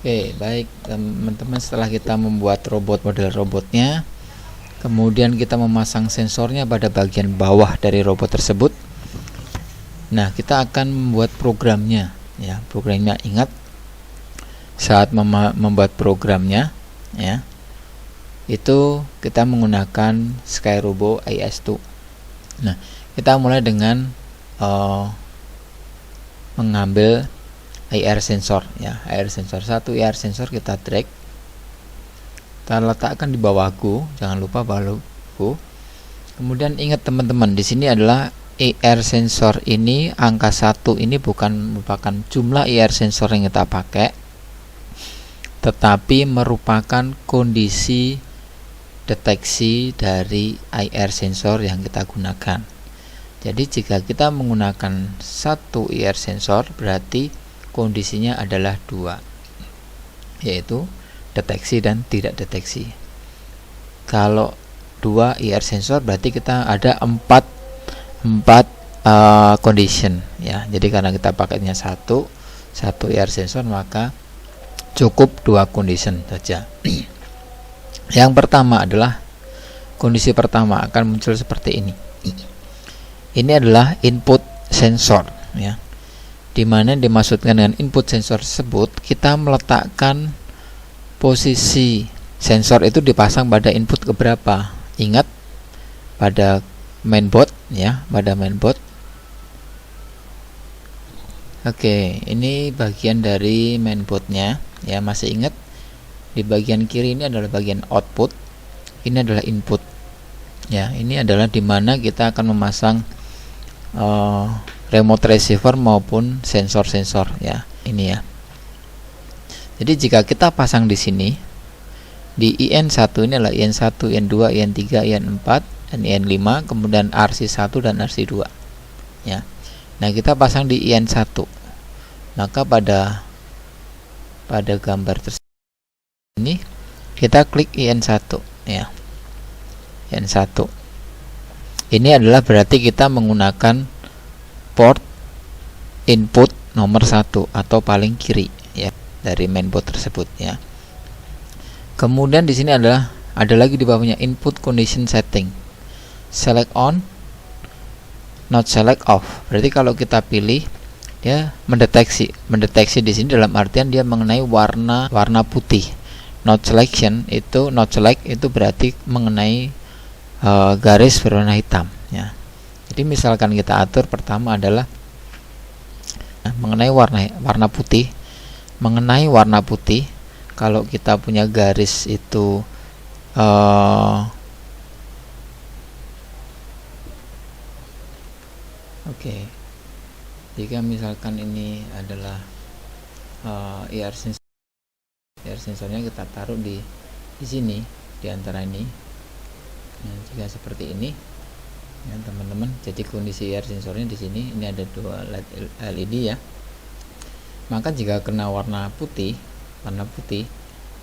Oke, baik teman-teman, setelah kita membuat model robotnya, kemudian kita memasang sensornya pada bagian bawah dari robot tersebut. Nah, kita akan membuat programnya ya. Programnya, ingat saat membuat programnya ya, itu kita menggunakan SkyRobo IS2. Nah, kita mulai dengan mengambil IR sensor ya, IR sensor 1, IR sensor kita drag, kita letakkan di bawahku, jangan lupa bawahku. Kemudian ingat teman-teman, di sini adalah IR sensor ini, angka 1 ini bukan merupakan jumlah IR sensor yang kita pakai, tetapi merupakan kondisi deteksi dari IR sensor yang kita gunakan. Jadi jika kita menggunakan 1 IR sensor, berarti kondisinya adalah 2, yaitu deteksi dan tidak deteksi. Kalau 2 IR sensor berarti kita ada 4 condition ya. Jadi karena kita pakainya satu IR sensor, maka cukup 2 condition saja. Yang pertama adalah kondisi pertama akan muncul seperti ini. Ini adalah input sensor ya, dimana dimaksudkan dengan input sensor tersebut, kita meletakkan posisi sensor itu dipasang pada input keberapa. Ingat, pada mainboard ya, pada mainboard. Oke, ini bagian dari mainboardnya ya. Masih ingat, di bagian kiri ini adalah bagian output, ini adalah input ya. Ini adalah dimana kita akan memasang remote receiver maupun sensor-sensor ya, ini ya. Jadi jika kita pasang di sini, di IN1 ini adalah IN1, IN2, IN3, IN4, dan IN5, kemudian RC1 dan RC2 ya. Nah, kita pasang di IN1, maka pada gambar tersebut ini kita klik IN1 ya. IN1 ini adalah berarti kita menggunakan port input nomor 1 atau paling kiri ya dari mainboard tersebut ya. Kemudian di sini ada lagi di bawahnya input condition setting. Select on, not select off. Berarti kalau kita pilih, dia mendeteksi di sini dalam artian dia mengenai warna putih. Not select itu berarti mengenai garis berwarna hitam ya. Jadi misalkan kita atur pertama adalah mengenai warna putih. Mengenai warna putih, kalau kita punya garis itu oke. Jika misalkan ini adalah IR sensornya kita taruh di sini, di antara ini. Nah, jika seperti ini ya teman-teman, jadi kondisi IR sensornya di sini, ini ada 2 LED ya. Maka jika kena warna putih,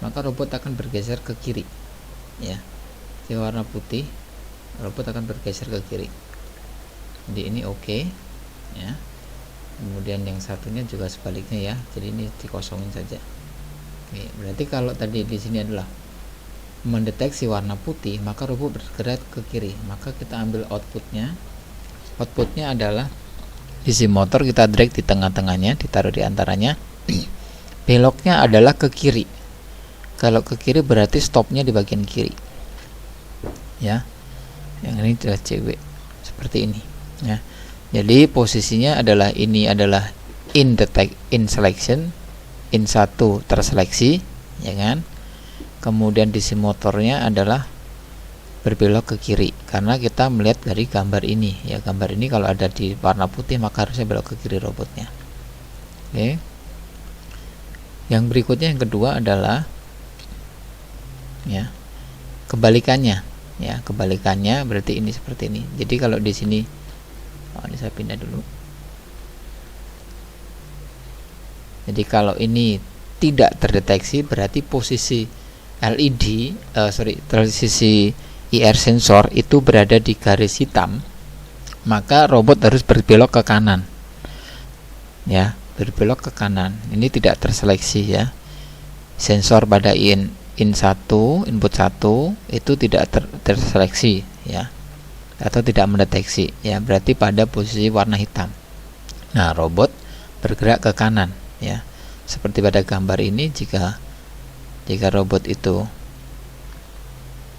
maka robot akan bergeser ke kiri ya. Jika warna putih, robot akan bergeser ke kiri. Jadi ini oke ya. Kemudian yang satunya juga sebaliknya ya. Jadi ini dikosongin saja. Oke, berarti kalau tadi di sini adalah mendeteksi warna putih, maka robot bergerak ke kiri. Maka kita ambil outputnya adalah DC motor, kita drag di tengah-tengahnya, ditaruh di antaranya. Beloknya adalah ke kiri. Kalau ke kiri berarti stopnya di bagian kiri ya. Yang ini adalah CW seperti ini ya. Jadi posisinya adalah, ini adalah in selection, in 1 terseleksi ya kan. Kemudian DC motornya adalah berbelok ke kiri karena kita melihat dari gambar ini ya. Gambar ini kalau ada di warna putih maka harusnya belok ke kiri robotnya. Oke. Yang berikutnya, yang kedua adalah ya kebalikannya ya. Kebalikannya berarti ini seperti ini. Jadi kalau di sini, ini saya pindah dulu. Jadi kalau ini tidak terdeteksi, berarti posisi posisi IR sensor itu berada di garis hitam, maka robot harus berbelok ke kanan ya, berbelok ke kanan. Ini tidak terseleksi ya. sensor pada input 1 itu tidak terseleksi ya, atau tidak mendeteksi ya, berarti pada posisi warna hitam. Nah, robot bergerak ke kanan ya, seperti pada gambar ini. Jika robot itu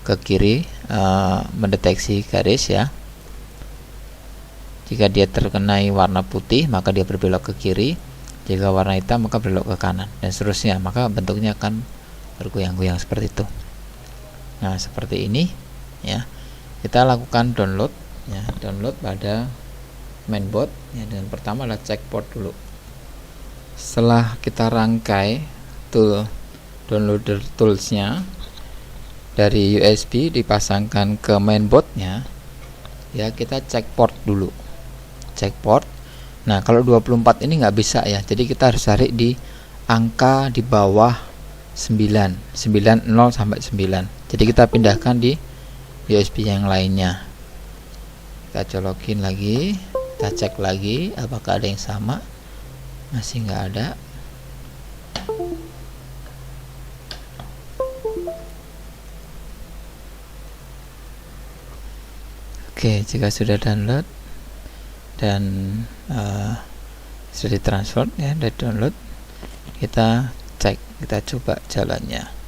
ke kiri, mendeteksi garis ya, jika dia terkenai warna putih maka dia berbelok ke kiri, jika warna hitam maka berbelok ke kanan, dan seterusnya, maka bentuknya akan bergoyang-goyang seperti itu. Nah, seperti ini ya. Kita lakukan download ya, download pada mainboard ya, dengan pertama adalah cek port dulu. Setelah kita rangkai downloader toolsnya dari USB dipasangkan ke mainboardnya ya, kita cek port dulu, cek port. Nah, kalau 24 ini nggak bisa ya, jadi kita harus cari di angka di bawah 90 sampai 9. Jadi kita pindahkan di USB yang lainnya. Kita colokin lagi, kita cek lagi apakah ada yang sama. Masih nggak ada. Oke, jika sudah download dan sudah ditransfer ya, dari download, kita cek, kita coba jalannya.